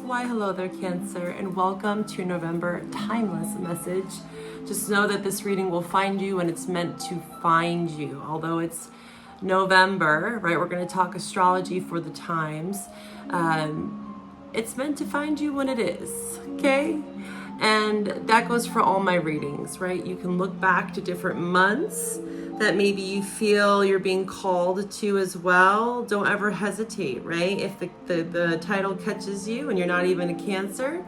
Why hello there, Cancer, and welcome to your November timeless message. Just know that this reading will find you when it's meant to find you. Although it's November, right? We're going to talk astrology for the times. It's meant to find you when it is, okay? And that goes for all my readings, right? You can look back to different months that maybe you feel you're being called to as well. Don't ever hesitate, right? If the title catches you and you're not even a Cancer,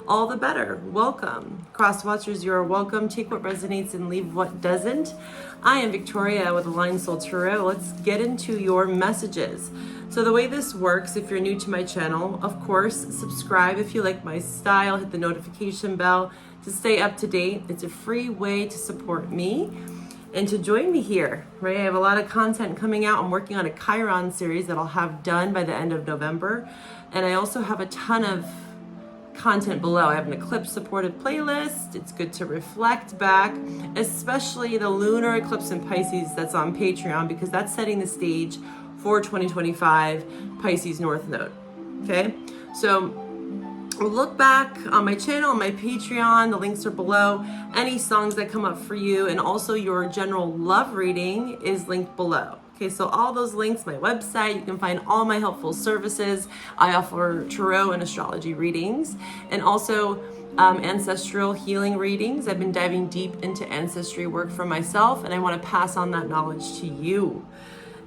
all the better. Welcome. Cross watchers, you are welcome. Take what resonates and leave what doesn't. I am Victoria with Aligned Soul Tarot. Let's get into your messages. So the way this works, if you're new to my channel, of course, subscribe if you like my style, hit the notification bell to stay up to date. It's a free way to support me and to join me here, right? I have a lot of content coming out. I'm working on a Chiron series that I'll have done by the end of November. And I also have a ton of content below. I have an Eclipse supported playlist. It's good to reflect back, especially the lunar eclipse in Pisces that's on Patreon, because that's setting the stage for 2025 Pisces North Node. Okay, so we'll look back on my channel, on my Patreon. The links are below. Any songs that come up for you, and also your general love reading is linked below. Okay, so all those links, my website, you can find all my helpful services. I offer tarot and astrology readings, and also ancestral healing readings. I've been diving deep into ancestry work for myself, and I want to pass on that knowledge to you.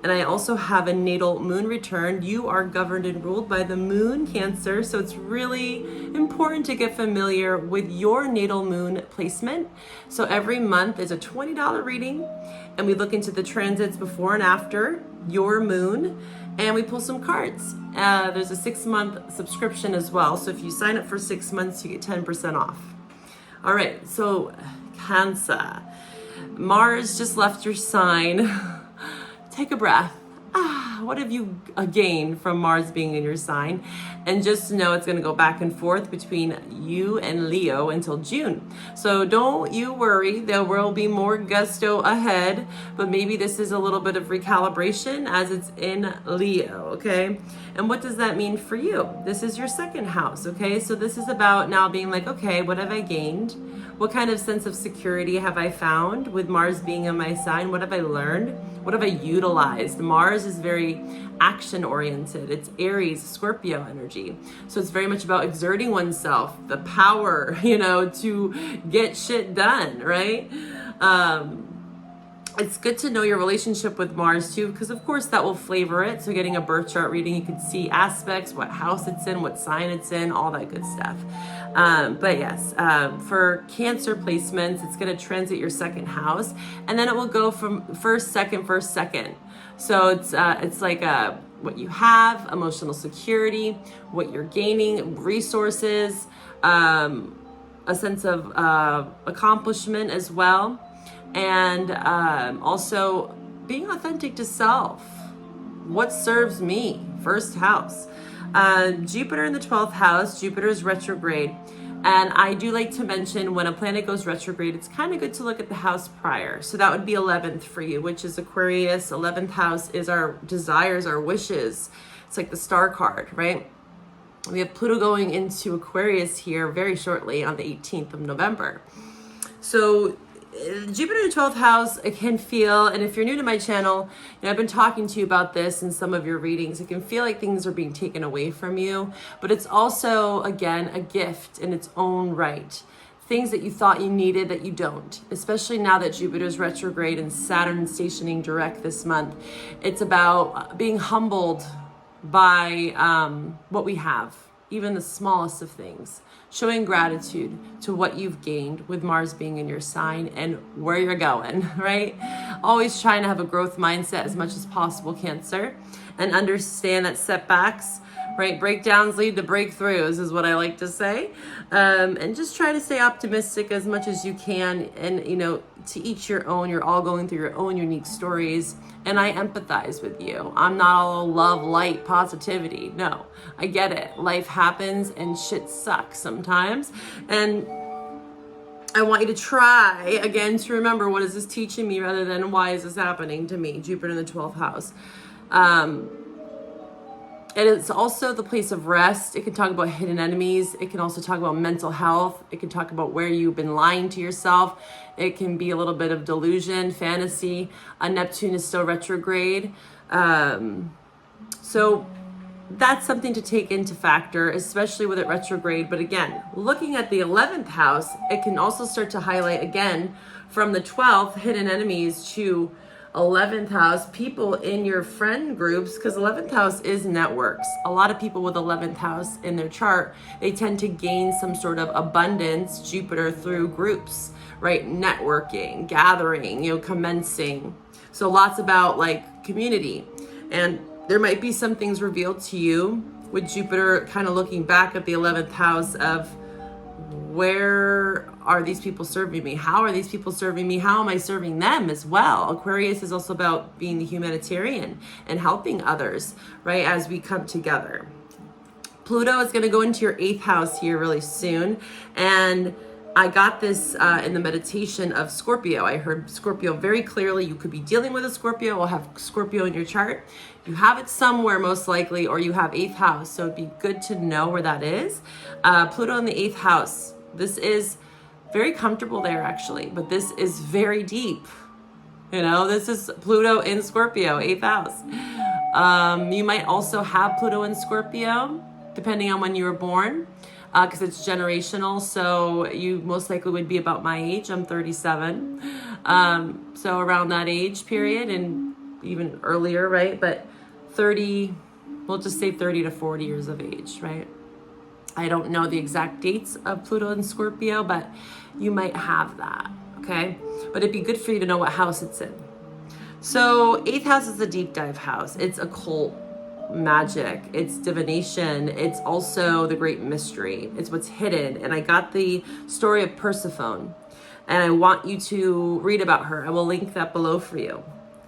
And I also have a natal moon return. You are governed and ruled by the moon, Cancer. So it's really important to get familiar with your natal moon placement. So every month is a $20 reading, and we look into the transits before and after your moon, and we pull some cards. There's a 6-month subscription as well. So if you sign up for 6 months, you get 10% off. All right, so Cancer. Mars just left your sign. Take a breath. What have you gained from Mars being in your sign? And just know it's going to go back and forth between you and Leo until June. So don't you worry. There will be more gusto ahead, but maybe this is a little bit of recalibration as it's in Leo, okay? And what does that mean for you? This is your second house, okay? So this is about now being like, okay, what have I gained? What kind of sense of security have I found with Mars being in my sign? What have I learned? What have I utilized? Mars is very action oriented. It's Aries, Scorpio energy. So it's very much about exerting oneself, the power, to get shit done, right? It's good to know your relationship with Mars too, because of course that will flavor it. So getting a birth chart reading, you can see aspects, what house it's in, what sign it's in, all that good stuff. But yes, for Cancer placements, it's going to transit your second house, and then it will go from first, second. So it's like what you have, emotional security, what you're gaining, resources, a sense of accomplishment as well. And also being authentic to self. What serves me? First house. Jupiter in the 12th house. Jupiter is retrograde. And I do like to mention when a planet goes retrograde, it's kind of good to look at the house prior. So that would be 11th for you, which is Aquarius. 11th house is our desires, our wishes. It's like the star card, right? We have Pluto going into Aquarius here very shortly on the 18th of November. So Jupiter in the 12th house, it can feel, and if you're new to my channel, I've been talking to you about this in some of your readings, it can feel like things are being taken away from you, but it's also, again, a gift in its own right. Things that you thought you needed that you don't, especially now that Jupiter's retrograde and Saturn stationing direct this month. It's about being humbled by what we have, even the smallest of things. Showing gratitude to what you've gained with Mars being in your sign and where you're going, right? Always trying to have a growth mindset as much as possible, Cancer, and understand that setbacks, right? Breakdowns lead to breakthroughs is what I like to say. And just try to stay optimistic as much as you can. And, to each your own, you're all going through your own unique stories. And I empathize with you. I'm not all love, light, positivity. No, I get it. Life happens and shit sucks sometimes. And I want you to try again to remember, what is this teaching me rather than why is this happening to me? Jupiter in the 12th house. And it's also the place of rest. It can talk about hidden enemies. It can also talk about mental health. It can talk about where you've been lying to yourself. It can be a little bit of delusion, fantasy. Neptune is still retrograde. So that's something to take into factor, especially with it retrograde. But again, looking at the 11th house, it can also start to highlight again from the 12th hidden enemies to 11th house, people in your friend groups, because 11th house is networks. A lot of people with 11th house in their chart, they tend to gain some sort of abundance, Jupiter, through groups, right? Networking, gathering, commencing. So lots about like community. And there might be some things revealed to you with Jupiter kind of looking back at the 11th house of where are these people serving me? How are these people serving me? How am I serving them as well? Aquarius is also about being the humanitarian and helping others, right? As we come together. Pluto is going to go into your 8th house here really soon. And I got this in the meditation of Scorpio. I heard Scorpio very clearly. You could be dealing with a Scorpio or have Scorpio in your chart. You have it somewhere most likely, or you have 8th house. So it'd be good to know where that is. Pluto in the 8th house. This is very comfortable there actually, but this is very deep. This is Pluto in Scorpio, 8th house. You might also have Pluto in Scorpio, depending on when you were born. Because it's generational, so you most likely would be about my age. I'm 37, so around that age period, and even earlier, right? But 30, we'll just say 30 to 40 years of age, right? I don't know the exact dates of Pluto and Scorpio, but you might have that, okay? But it'd be good for you to know what house it's in. So 8th house is a deep dive house. It's occult, magic, it's divination, it's also the great mystery, it's what's hidden. And I got the story of Persephone, and I want you to read about her. I will link that below for you,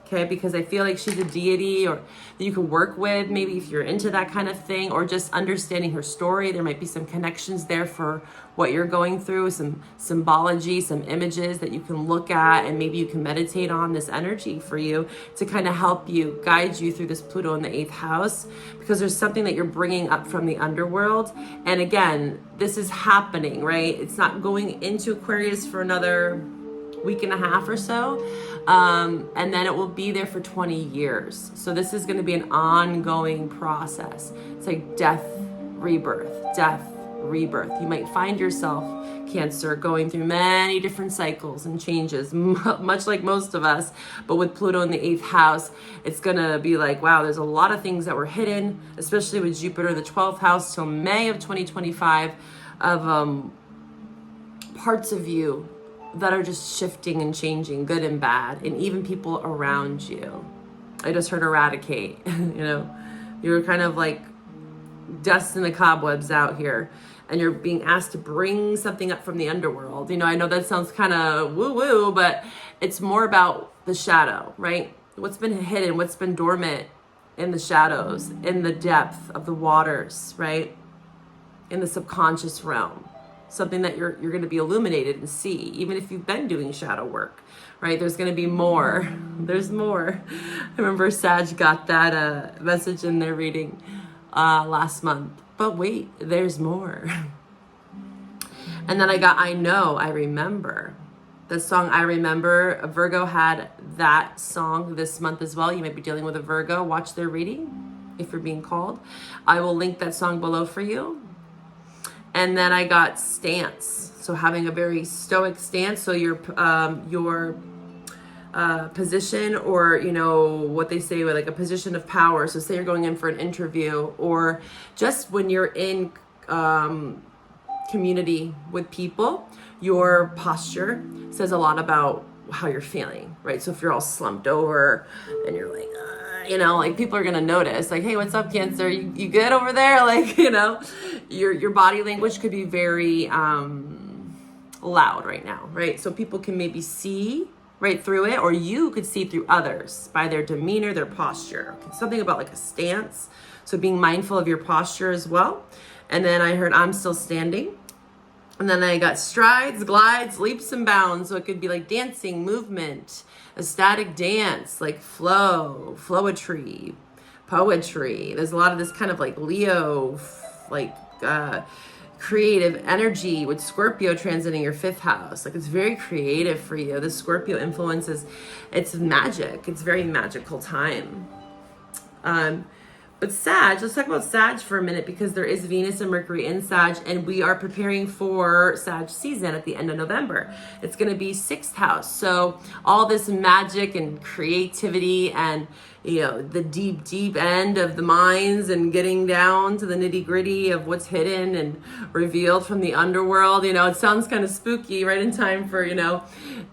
okay? Because I feel like she's a deity or that you can work with, maybe if you're into that kind of thing, or just understanding her story. There might be some connections there for what you're going through, some symbology, some images that you can look at, and maybe you can meditate on this energy for you to kind of help you, guide you through this Pluto in the 8th house, because there's something that you're bringing up from the underworld. And again, this is happening, right? It's not going into Aquarius for another week and a half or so. And then it will be there for 20 years. So this is going to be an ongoing process. It's like death, rebirth, death, rebirth. You might find yourself, Cancer, going through many different cycles and changes, much like most of us. But with Pluto in the 8th house, it's going to be like, wow, there's a lot of things that were hidden, especially with Jupiter, the 12th house till May of 2025, of parts of you that are just shifting and changing, good and bad, and even people around you. I just heard eradicate, you're kind of like dust in the cobwebs out here, and you're being asked to bring something up from the underworld. I know that sounds kind of woo-woo, but it's more about the shadow, right? What's been hidden, what's been dormant in the shadows, in the depth of the waters, right? In the subconscious realm. Something that you're going to be illuminated and see, even if you've been doing shadow work, right? There's going to be more. There's more. I remember Sag got that message in their reading last month. But wait, there's more. And then I got I Know, I Remember. The song I Remember, Virgo had that song this month as well. You might be dealing with a Virgo. Watch their reading if you're being called. I will link that song below for you. And then I got stance. So having a very stoic stance. So your position, or, what they say with like a position of power. So say you're going in for an interview, or just when you're in community with people, your posture says a lot about how you're feeling, right? So if you're all slumped over and you're like, like people are going to notice, like, hey, what's up, Cancer? You good over there? Like, your body language could be very loud right now, right? So people can maybe see right through it, or you could see through others by their demeanor, their posture. Something about like a stance. So being mindful of your posture as well. And then I heard I'm still standing. And then I got strides, glides, leaps and bounds. So it could be like dancing, movement, a static dance, like flow, flowetry, poetry. There's a lot of this kind of like Leo, like creative energy with Scorpio transiting your 5th house. Like it's very creative for you. This Scorpio influences, it's magic. It's very magical time. But Sag, let's talk about Sag for a minute, because there is Venus and Mercury in Sag, and we are preparing for Sag season at the end of November. It's going to be 6th house. So all this magic and creativity and, you know, the deep, deep end of the minds and getting down to the nitty gritty of what's hidden and revealed from the underworld. You know, it sounds kind of spooky, right in time for, you know,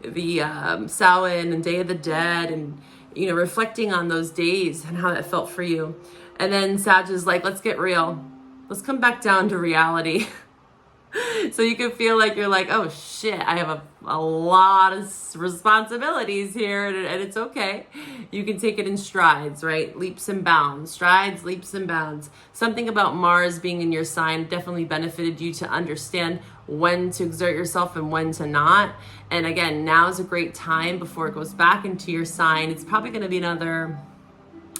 the Samhain and Day of the Dead, and, you know, reflecting on those days and how that felt for you. And then Sag is like, let's get real. Let's come back down to reality. So you can feel like you're like, oh shit, I have a lot of responsibilities here, and it's okay. You can take it in strides, right? Leaps and bounds, strides, leaps and bounds. Something about Mars being in your sign definitely benefited you to understand when to exert yourself and when to not. And again, now is a great time before it goes back into your sign. It's probably going to be another,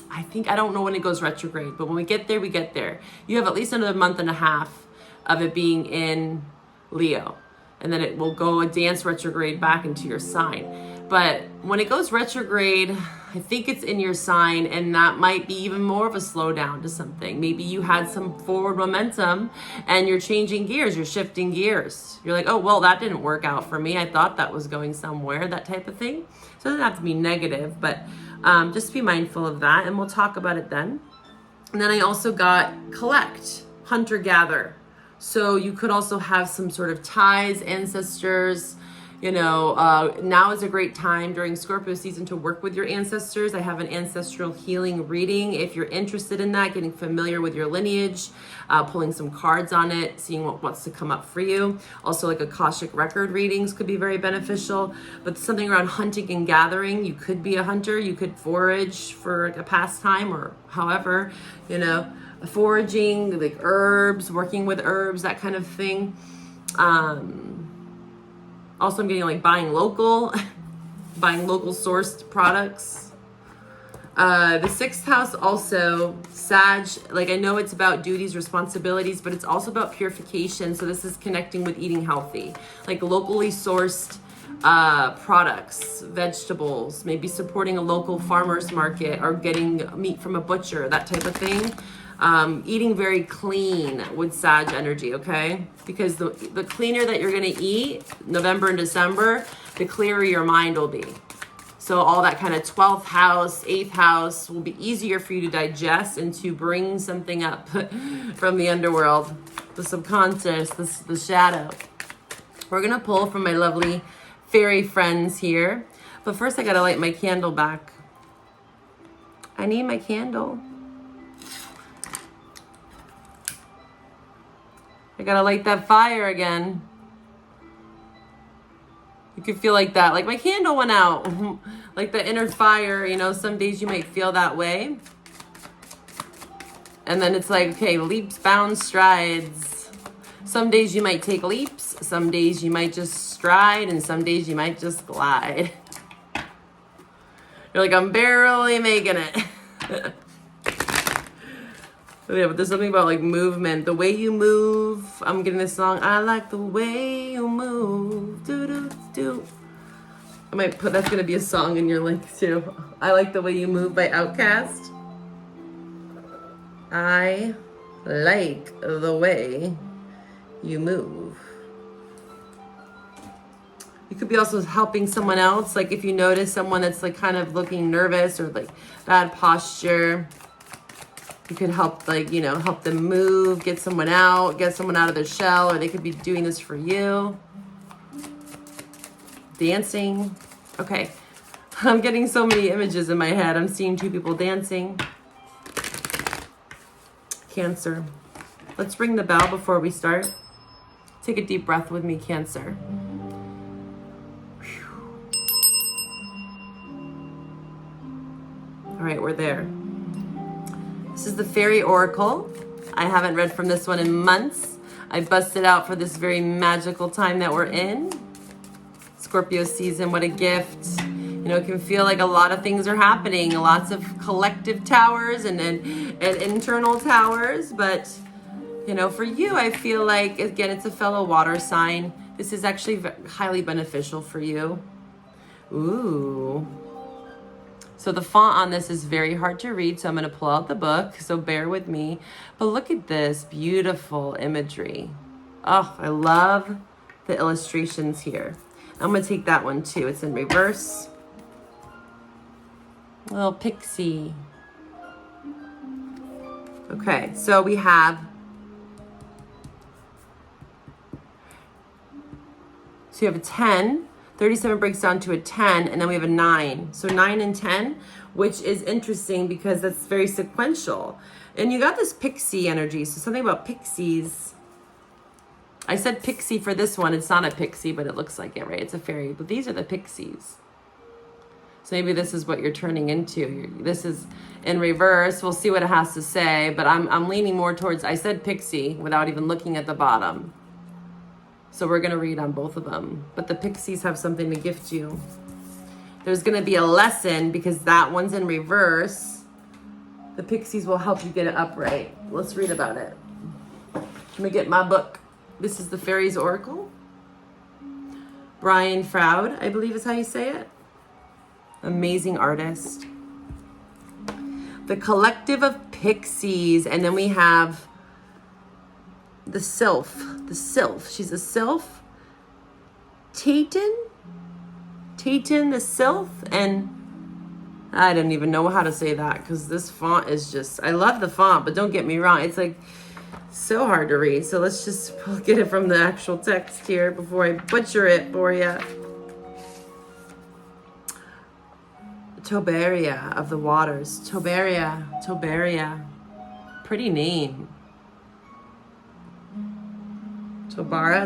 I don't know when it goes retrograde, but when we get there, we get there. You have at least another month and a half of it being in Leo, and then it will go a dance retrograde back into your sign. But when it goes retrograde, I think it's in your sign, and that might be even more of a slowdown to something. Maybe you had some forward momentum and you're changing gears, you're shifting gears. You're like, oh, well, that didn't work out for me. I thought that was going somewhere, that type of thing. So it doesn't have to be negative, but just be mindful of that, and we'll talk about it then. And then I also got collect, hunter-gatherer. So you could also have some sort of ties, ancestors, you know, now is a great time during Scorpio season to work with your ancestors. I have an ancestral healing reading. If you're interested in that, getting familiar with your lineage, pulling some cards on it, seeing what's to come up for you. Also, like Akashic record readings could be very beneficial, but something around hunting and gathering. You could be a hunter, you could forage for like a pastime, or however, you know, foraging, like herbs, working with herbs, that kind of thing. Also, I'm getting like buying local sourced products. The 6th house also, Sag, like I know it's about duties, responsibilities, but it's also about purification. So this is connecting with eating healthy, like locally sourced products, vegetables, maybe supporting a local farmer's market or getting meat from a butcher, that type of thing. Eating very clean with Sag energy, okay? Because the cleaner that you're gonna eat, November and December, the clearer your mind will be. So all that kind of 12th house, 8th house will be easier for you to digest and to bring something up from the underworld, the subconscious, the shadow. We're gonna pull from my lovely fairy friends here. But first I gotta light my candle back. I need my candle. I gotta light that fire again. You can feel like that. Like my candle went out. Like the inner fire, you know, some days you might feel that way. And then it's like, okay, leaps, bounds, strides. Some days you might take leaps. Some days you might just stride. And some days you might just glide. You're like, I'm barely making it. Yeah, but there's something about like movement, the way you move. I'm getting this song. I like the way you move. Do do do. I might put, that's gonna be a song in your link too. I like the way you move by Outkast. I like the way you move. You could be also helping someone else. Like if you notice someone that's like kind of looking nervous or like bad posture, you could help, like, you know, help them move, get someone out of their shell, or they could be doing this for you. Dancing. Okay. I'm getting so many images in my head. I'm seeing 2 people dancing. Cancer. Let's ring the bell before we start. Take a deep breath with me, Cancer. All right, we're there. This is the Fairy Oracle. I haven't read from this one in months. I busted out for this very magical time that we're in. Scorpio season, what a gift. You know, it can feel like a lot of things are happening, lots of collective towers and internal towers. But, you know, for you, I feel like, again, it's a fellow water sign. This is actually highly beneficial for you. Ooh. So the font on this is very hard to read, so I'm going to pull out the book, so bear with me. But look at this beautiful imagery. Oh, I love the illustrations here. I'm going to take that one too. It's in reverse. Little pixie. Okay, so we have... So you have a 10. 37 breaks down to a 10, and then we have a 9. So 9 and 10, which is interesting because that's very sequential. And you got this pixie energy, so something about pixies. I said pixie for this one. It's not a pixie, but it looks like it, right? It's a fairy, but these are the pixies. So maybe this is what you're turning into. This is in reverse. We'll see what it has to say, but I'm leaning more towards, I said pixie without even looking at the bottom. So we're going to read on both of them. But the pixies have something to gift you. There's going to be a lesson because that one's in reverse. The pixies will help you get it upright. Let's read about it. Let me get my book. This is the Fairies Oracle. Brian Froud, I believe is how you say it. Amazing artist. The Collective of Pixies. And then we have... the sylph. She's a sylph. Taten, the sylph. And I don't even know how to say that because this font is just, I love the font, but don't get me wrong. It's like so hard to read. So let's just get it from the actual text here before I butcher it for you. Toberia of the waters. Toberia. Pretty name. Tobera.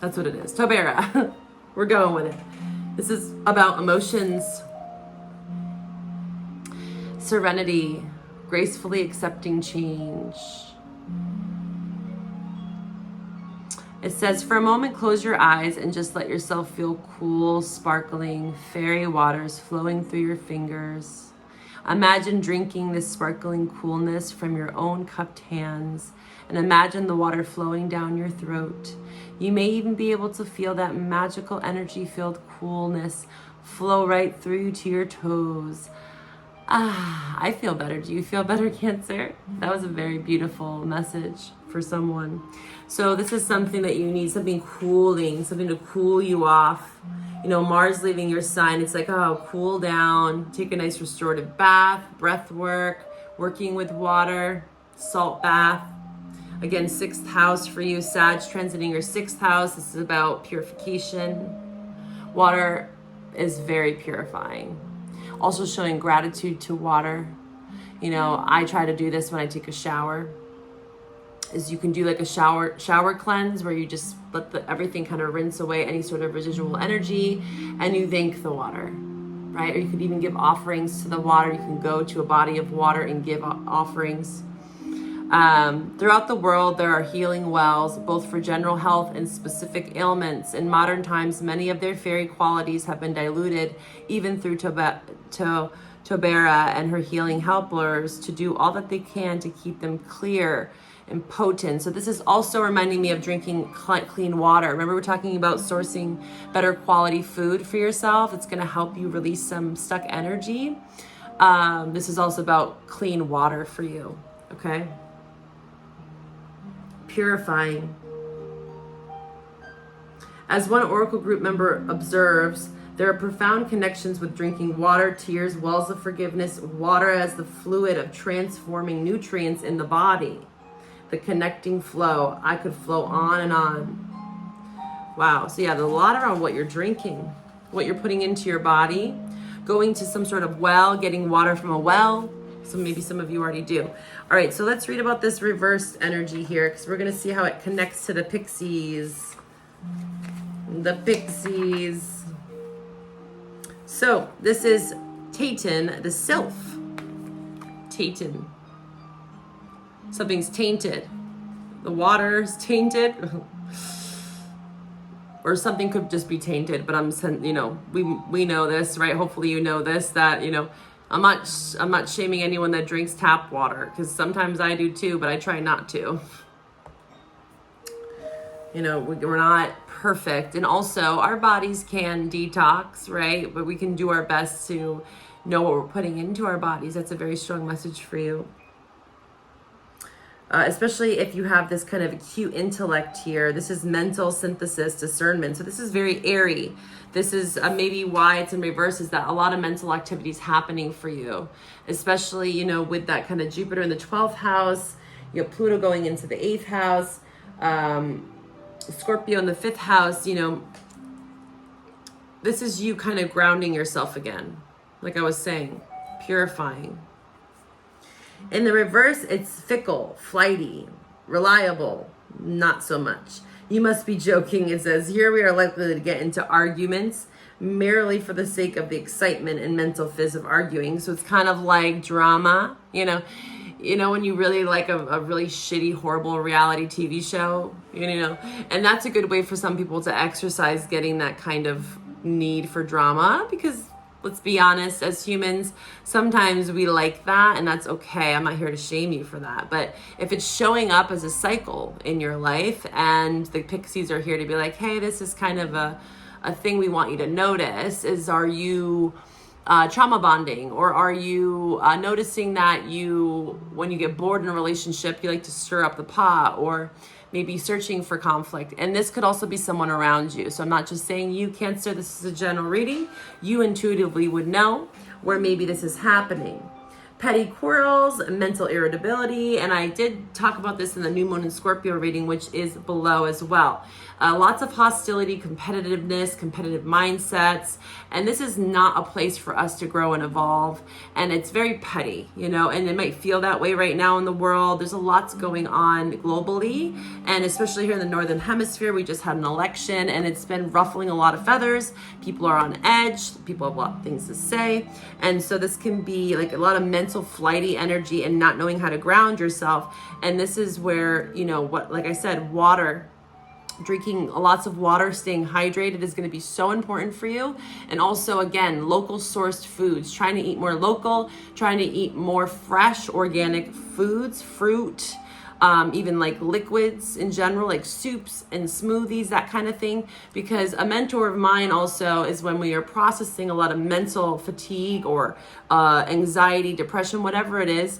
That's what it is. Tobera. We're going with it. This is about emotions. Serenity. Gracefully accepting change. It says, for a moment, close your eyes and just let yourself feel cool, sparkling, fairy waters flowing through your fingers. Imagine drinking this sparkling coolness from your own cupped hands, and imagine the water flowing down your throat. You may even be able to feel that magical energy-filled coolness flow right through to your toes. Ah, I feel better. Do you feel better, Cancer? That was a very beautiful message for someone. So this is something that you need, something cooling, something to cool you off. You know, Mars leaving your sign, it's like, oh, cool down, take a nice restorative bath, breath work, working with water, salt bath. Again, 6th house for you, Sag transiting your 6th house. This is about purification. Water is very purifying. Also showing gratitude to water. You know, I try to do this when I take a shower. Is you can do like a shower cleanse where you just let everything kind of rinse away any sort of residual energy, and you thank the water, right? Or you could even give offerings to the water. You can go to a body of water and give offerings. Throughout the world, there are healing wells, both for general health and specific ailments. In modern times, many of their fairy qualities have been diluted, even through Tobera and her healing helpers, to do all that they can to keep them clear and potent. So this is also reminding me of drinking clean water. Remember, we're talking about sourcing better quality food for yourself. It's going to help you release some stuck energy. This is also about clean water for you. Okay. Purifying. As one Oracle group member observes, there are profound connections with drinking water, tears, wells of forgiveness, water as the fluid of transforming nutrients in the body. The connecting flow. I could flow on and on. Wow. So yeah, there's a lot around what you're drinking, what you're putting into your body, going to some sort of well, getting water from a well. So maybe some of you already do. All right, so let's read about this reversed energy here because we're going to see how it connects to the pixies. The pixies. So this is Taten, the sylph. Taten. Something's tainted. The water's tainted. or something could just be tainted, but we know this, right? Hopefully you know this, that, I'm not shaming anyone that drinks tap water, because sometimes I do too, but I try not to. We're not perfect. And also our bodies can detox, right? But we can do our best to know what we're putting into our bodies. That's a very strong message for you. Especially if you have this kind of acute intellect here. This is mental synthesis, discernment. So this is very airy. This is maybe why it's in reverse, is that a lot of mental activity is happening for you. Especially, with that kind of Jupiter in the 12th house, you have Pluto going into the 8th house, Scorpio in the 5th house, this is you kind of grounding yourself again. Like I was saying, purifying. In the reverse, it's fickle, flighty, reliable, not so much. You must be joking. It says, here we are likely to get into arguments merely for the sake of the excitement and mental fizz of arguing. So it's kind of like drama, when you really like a really shitty, horrible reality TV show, and that's a good way for some people to exercise getting that kind of need for drama, because let's be honest, as humans, sometimes we like that, and that's okay. I'm not here to shame you for that. But if it's showing up as a cycle in your life, and the pixies are here to be like, hey, this is kind of a thing we want you to notice, is are you trauma bonding, or are you noticing that when you get bored in a relationship, you like to stir up the pot, or maybe searching for conflict. And this could also be someone around you. So I'm not just saying you, Cancer, this is a general reading. You intuitively would know where maybe this is happening. Petty quarrels, mental irritability, and I did talk about this in the New Moon in Scorpio reading, which is below as well. Lots of hostility, competitiveness, competitive mindsets, and this is not a place for us to grow and evolve, and it's very petty, and it might feel that way right now in the world. There's a lot going on globally, and especially here in the Northern Hemisphere, we just had an election, and it's been ruffling a lot of feathers. People are on edge, people have a lot of things to say, and so this can be like a lot of mental flighty energy and not knowing how to ground yourself. And this is where, like I said, water, drinking lots of water, staying hydrated is going to be so important for you. And also, again, local sourced foods, trying to eat more local, trying to eat more fresh organic foods, fruit, even like liquids in general, like soups and smoothies, that kind of thing. Because a mentor of mine also is when we are processing a lot of mental fatigue or anxiety, depression, whatever it is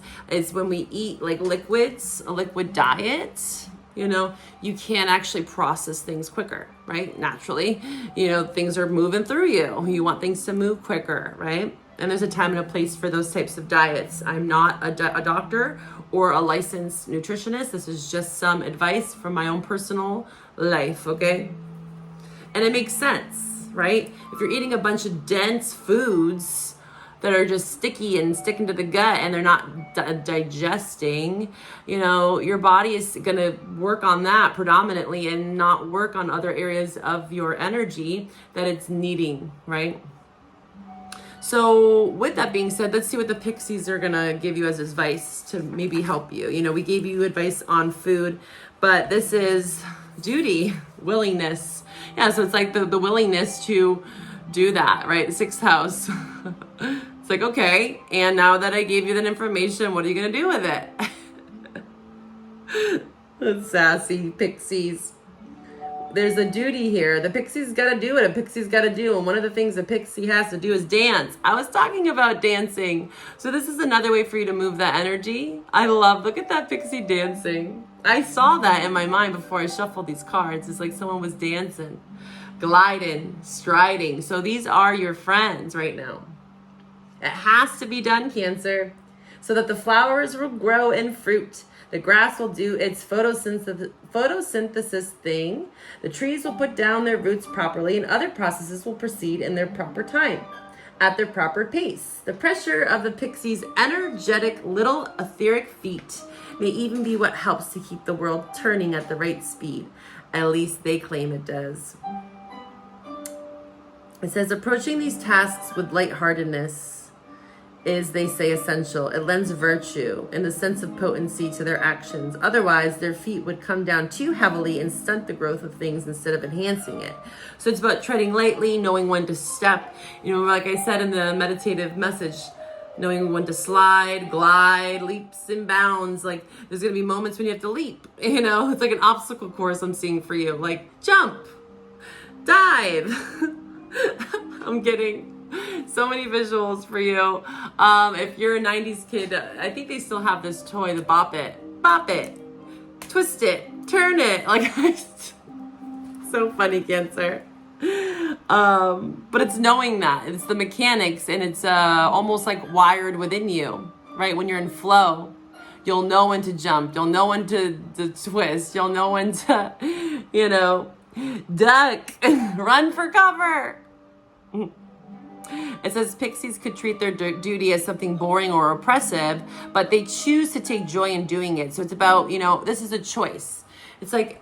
when we eat like liquids, a liquid diet, you can actually process things quicker, right? Naturally, things are moving through you. You want things to move quicker, right? And there's a time and a place for those types of diets. I'm not a doctor or a licensed nutritionist. This is just some advice from my own personal life, okay? And it makes sense, right? If you're eating a bunch of dense foods that are just sticky and sticking to the gut and they're not digesting, your body is going to work on that predominantly and not work on other areas of your energy that it's needing, right? So with that being said, let's see what the pixies are going to give you as advice to maybe help you. We gave you advice on food, but this is duty, willingness. Yeah, so it's like the willingness to do that, right? The 6th house. It's like, okay, and now that I gave you that information, what are you going to do with it? Sassy pixies. There's a duty here. The pixie's got to do it. A pixie's got to do. And one of the things a pixie has to do is dance. I was talking about dancing. So this is another way for you to move that energy. Look at that pixie dancing. I saw that in my mind before I shuffled these cards. It's like someone was dancing, gliding, striding. So these are your friends right now. It has to be done, Cancer, so that the flowers will grow and fruit. The grass will do its photosynthesis thing. The trees will put down their roots properly, and other processes will proceed in their proper time, at their proper pace. The pressure of the pixie's energetic little etheric feet may even be what helps to keep the world turning at the right speed. At least they claim it does. It says, approaching these tasks with lightheartedness is, they say, essential. It lends virtue and the sense of potency to their actions. Otherwise, their feet would come down too heavily and stunt the growth of things instead of enhancing it. So it's about treading lightly, knowing when to step. You know, like I said in the meditative message, knowing when to slide, glide, leaps and bounds. Like, there's going to be moments when you have to leap. You know, it's like an obstacle course I'm seeing for you. Like, jump, dive. I'm kidding. So many visuals for you. If you're a 90s kid, I think they still have this toy, the bop it, twist it, turn it. Like, so funny, Cancer. But it's knowing that. It's the mechanics, and it's almost like wired within you, right? When you're in flow, you'll know when to jump. You'll know when to twist. You'll know when to, you know, duck, run for cover. It says Pixies could treat their duty as something boring or oppressive, but they choose to take joy in doing it. So it's about, you know, this is a choice. It's like,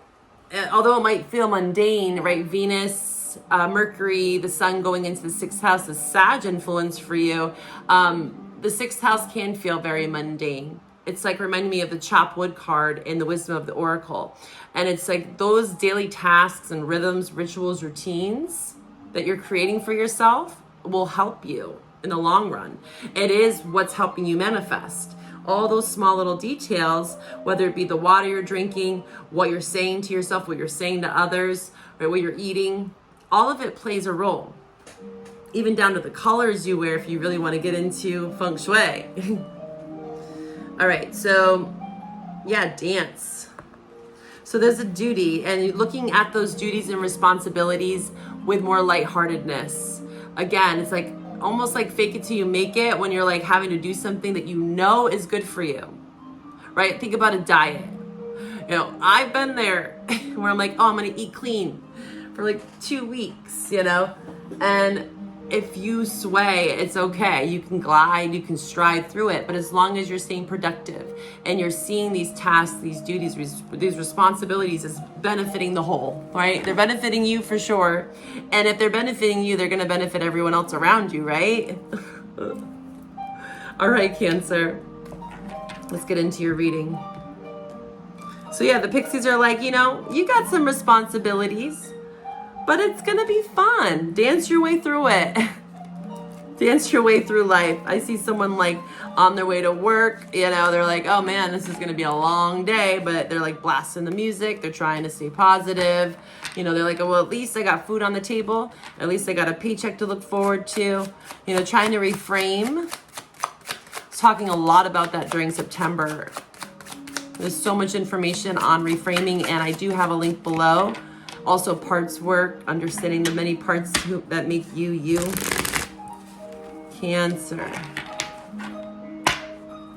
although it might feel mundane, right? Venus, Mercury, the sun going into the 6th house, the Sag influence for you. The 6th house can feel very mundane. It's like reminding me of the chop wood card in the Wisdom of the Oracle. And it's like those daily tasks and rhythms, rituals, routines that you're creating for yourself will help you in the long run. It is what's helping you manifest. All those small little details, whether it be the water you're drinking, what you're saying to yourself, what you're saying to others, right, what you're eating, all of it plays a role. Even down to the colors you wear if you really want to get into feng shui. All right, so yeah, dance. So there's a duty, and looking at those duties and responsibilities with more lightheartedness. Again, it's like almost like fake it till you make it when you're like having to do something that you know is good for you, right? Think about a diet. You know, I've been there where I'm like, oh, I'm going to eat clean for like 2 weeks, you know? And if you sway, it's okay. You can glide, you can stride through it. But as long as you're staying productive and you're seeing these tasks, these duties, these responsibilities as benefiting the whole, right? They're benefiting you for sure. And if they're benefiting you, they're going to benefit everyone else around you, right? All right, Cancer. Let's get into your reading. So yeah, the Pixies are like, you know, you got some responsibilities, but it's going to be fun. Dance your way through it. Dance your way through life. I see someone like on their way to work, you know, they're like, oh man, this is going to be a long day, but they're like blasting the music. They're trying to stay positive. You know, they're like, oh, well, at least I got food on the table. At least I got a paycheck to look forward to. You know, trying to reframe. I was talking a lot about that during September. There's so much information on reframing, and I do have a link below. Also, parts work, understanding the many parts that make you, you. Cancer.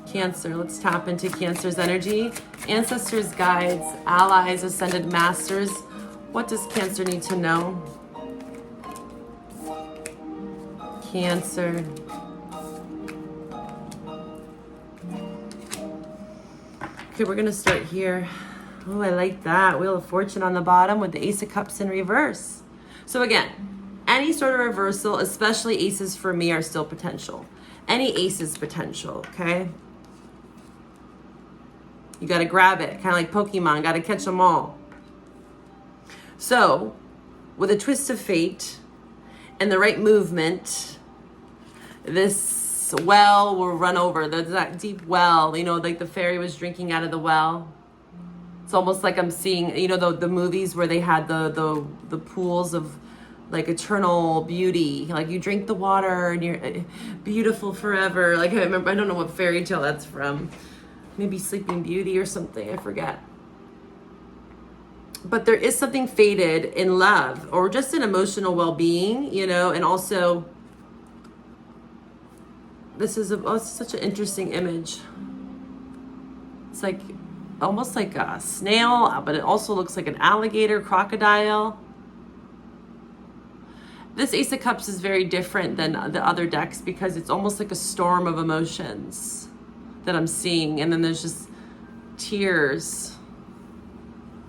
Cancer, let's tap into Cancer's energy. Ancestors, guides, allies, ascended masters. What does Cancer need to know? Cancer. Okay, we're going to start here. Oh, I like that. Wheel of Fortune on the bottom with the Ace of Cups in reverse. So again, any sort of reversal, especially aces for me, are still potential. Any ace is potential, okay? You got to grab it, kind of like Pokemon, got to catch them all. So, with a twist of fate and the right movement, this well will run over. There's that deep well, you know, like the fairy was drinking out of the well. It's almost like I'm seeing, you know, the movies where they had the pools of like eternal beauty. Like you drink the water and you're beautiful forever. Like I remember, I don't know what fairy tale that's from. Maybe Sleeping Beauty or something, I forget. But there is something fated in love or just in emotional well-being, you know, and also this is it's such an interesting image. It's like almost like a snail, but it also looks like an alligator, crocodile. This Ace of Cups is very different than the other decks because it's almost like a storm of emotions that I'm seeing. And then there's just tears,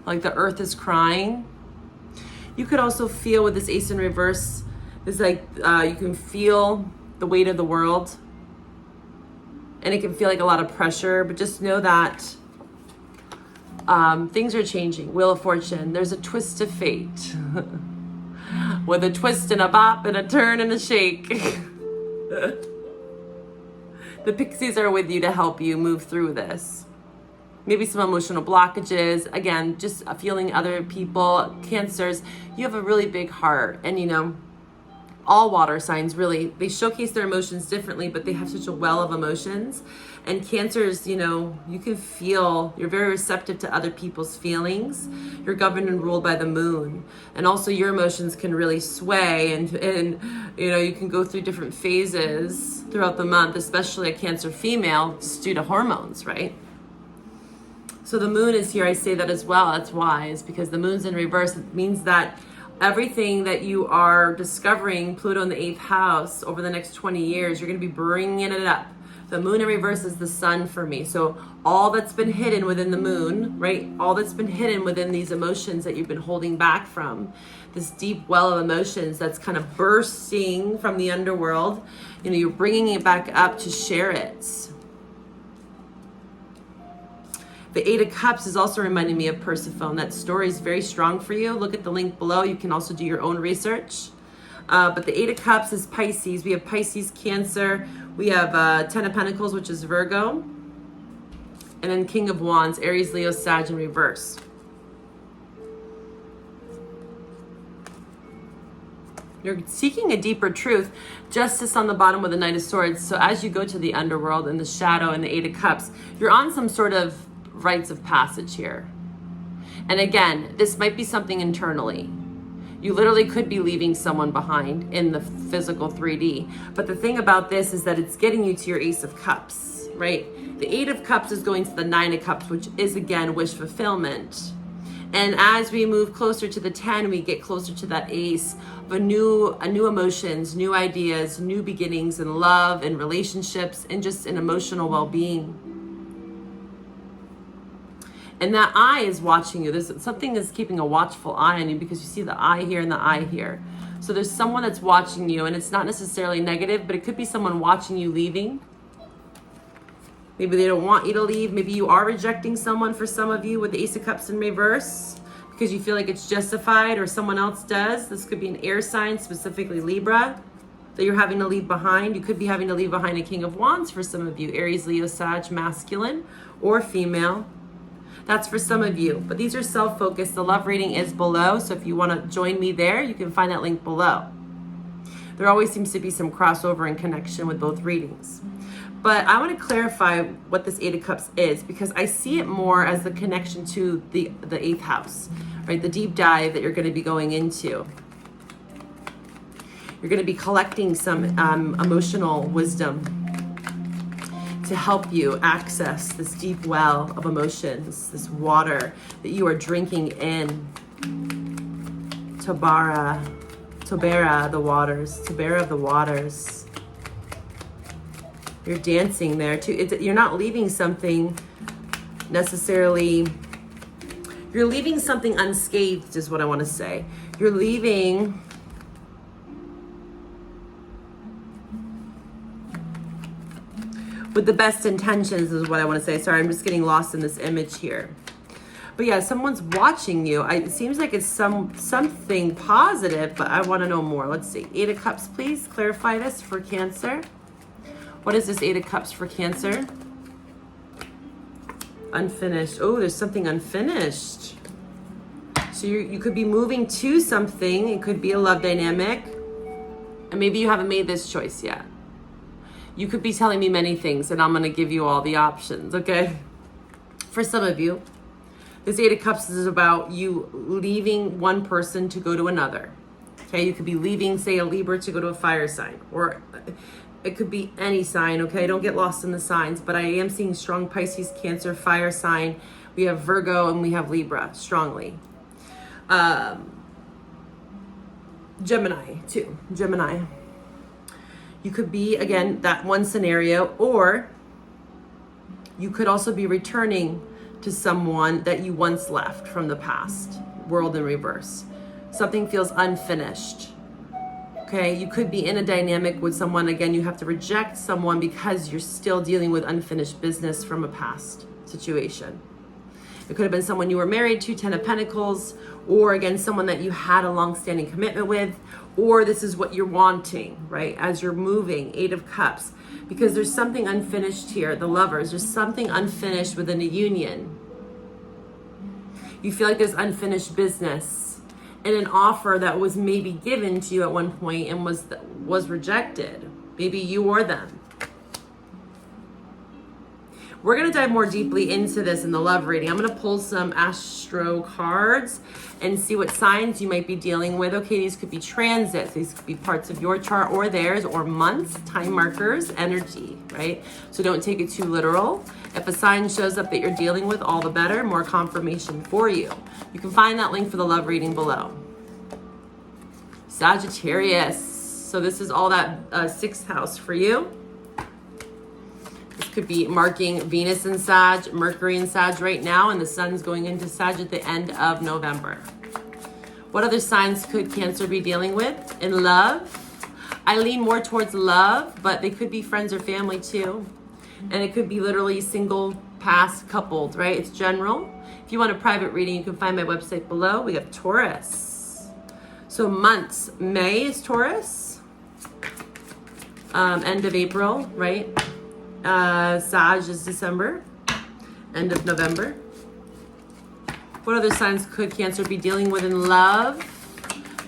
like the earth is crying. You could also feel with this Ace in reverse, it's like you can feel the weight of the world. and it can feel like a lot of pressure, but just know that things are changing. Wheel of Fortune, there's a twist of fate. With a twist and a bop and a turn and a shake. The Pixies are with you to help you move through this. Maybe some emotional blockages. Again, just feeling other people. Cancers, you have a really big heart. And you know, all water signs really, they showcase their emotions differently, but they have such a well of emotions. And Cancers, you know, you can feel, you're very receptive to other people's feelings. You're governed and ruled by the moon. And also your emotions can really sway and you know, you can go through different phases throughout the month, especially a Cancer female, just due to hormones, right? So the moon is here, I say that as well. That's why, is because the moon's in reverse. It means that everything that you are discovering, Pluto in the 8th house, over the next 20 years, you're going to be bringing it up. The moon in reverse is the sun for me. So all that's been hidden within the moon, right? All that's been hidden within these emotions that you've been holding back from, this deep well of emotions that's kind of bursting from the underworld, you know, you're bringing it back up to share it. The 8 of Cups is also reminding me of Persephone. That story is very strong for you. Look at the link below. You can also do your own research. But the 8 of Cups is Pisces. We have Pisces, Cancer. We have 10 of Pentacles, which is Virgo. And then King of Wands, Aries, Leo, Sag in reverse. You're seeking a deeper truth. Justice on the bottom with the Knight of Swords. So as you go to the underworld and the shadow and the 8 of Cups, you're on some sort of rites of passage here. And again, this might be something internally. You literally could be leaving someone behind in the physical 3D. But the thing about this is that it's getting you to your Ace of Cups, right? The 8 of Cups is going to the 9 of Cups, which is again wish fulfillment. And as we move closer to the 10, we get closer to that ace of a new emotions, new ideas, new beginnings in love and relationships and just in emotional well-being. And that eye is watching you. There's something is keeping a watchful eye on you because you see the eye here and the eye here. So there's someone that's watching you, and it's not necessarily negative, but it could be someone watching you leaving. Maybe they don't want you to leave. Maybe you are rejecting someone for some of you with the Ace of Cups in reverse because you feel like it's justified or someone else does. This could be an air sign, specifically Libra, that you're having to leave behind. You could be having to leave behind a King of Wands for some of you. Aries, Leo, Sag, masculine or female. That's for some of you, but these are self-focused. The love reading is below, so if you want to join me there, you can find that link below. There always seems to be some crossover and connection with both readings. But I want to clarify what this 8 of Cups is because I see it more as the connection to the 8th house, right? The deep dive that you're going to be going into. You're going to be collecting some emotional wisdom to help you access this deep well of emotions, this water that you are drinking in. Tabara the waters, Tabara of the waters. You're dancing there too. You're not leaving something necessarily, you're leaving something unscathed is what I want to say. You're leaving with the best intentions is what I want to say. Sorry, I'm just getting lost in this image here. But yeah, someone's watching you. It seems like it's something positive, but I want to know more. Let's see. 8 of Cups, please. Clarify this for Cancer. What is this 8 of Cups for Cancer? Unfinished. Oh, there's something unfinished. So you could be moving to something. It could be a love dynamic. And maybe you haven't made this choice yet. You could be telling me many things and I'm going to give you all the options, okay? For some of you, this 8 of Cups is about you leaving one person to go to another, okay? You could be leaving, say, a Libra to go to a fire sign, or it could be any sign, okay? Don't get lost in the signs, but I am seeing strong Pisces, Cancer, fire sign. We have Virgo and we have Libra strongly. Gemini, too. Gemini. You could be, again, that one scenario, or you could also be returning to someone that you once left from the past. World in reverse. Something feels unfinished. Okay, you could be in a dynamic with someone. Again, you have to reject someone because you're still dealing with unfinished business from a past situation. It could have been someone you were married to, 10 of Pentacles, or again, someone that you had a long-standing commitment with, or this is what you're wanting, right? As you're moving, 8 of Cups, because there's something unfinished here. The Lovers, there's something unfinished within a union. You feel like there's unfinished business and an offer that was maybe given to you at one point and was rejected. Maybe you or them. We're going to dive more deeply into this in the love reading. I'm going to pull some astro cards and see what signs you might be dealing with. Okay, these could be transits. These could be parts of your chart or theirs, or months, time markers, energy, right? So don't take it too literal. If a sign shows up that you're dealing with, all the better, more confirmation for you. You can find that link for the love reading below. Sagittarius. So this is all that 6th house for you. This could be marking Venus in Sag, Mercury in Sag right now, and the sun's going into Sag at the end of November. What other signs could Cancer be dealing with? In love, I lean more towards love, but they could be friends or family too. And it could be literally single, past, coupled, right? It's general. If you want a private reading, you can find my website below. We have Taurus. So months, May is Taurus. End of April, right? Sag is December, end of November. What other signs could Cancer be dealing with in love?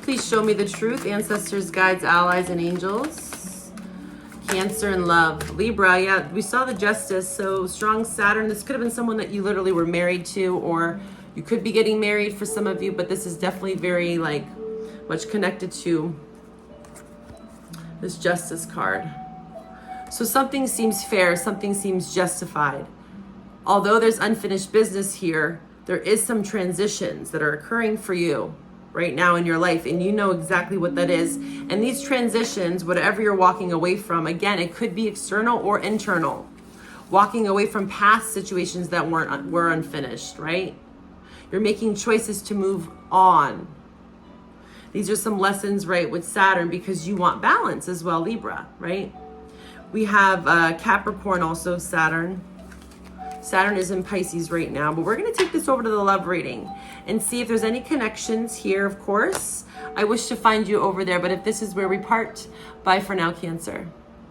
Please show me the truth, ancestors, guides, allies, and angels. Cancer in love. Libra, yeah, we saw the Justice, so strong Saturn. This could have been someone that you literally were married to, or you could be getting married for some of you, but this is definitely very much connected to this Justice card. So something seems fair, something seems justified. Although there's unfinished business here, there is some transitions that are occurring for you right now in your life, and you know exactly what that is. And these transitions, whatever you're walking away from, again, it could be external or internal. Walking away from past situations that were unfinished, right? You're making choices to move on. These are some lessons, right, with Saturn, because you want balance as well, Libra, right? We have Capricorn, also Saturn. Saturn is in Pisces right now, but we're going to take this over to the love reading and see if there's any connections here, of course. I wish to find you over there, but if this is where we part, bye for now, Cancer.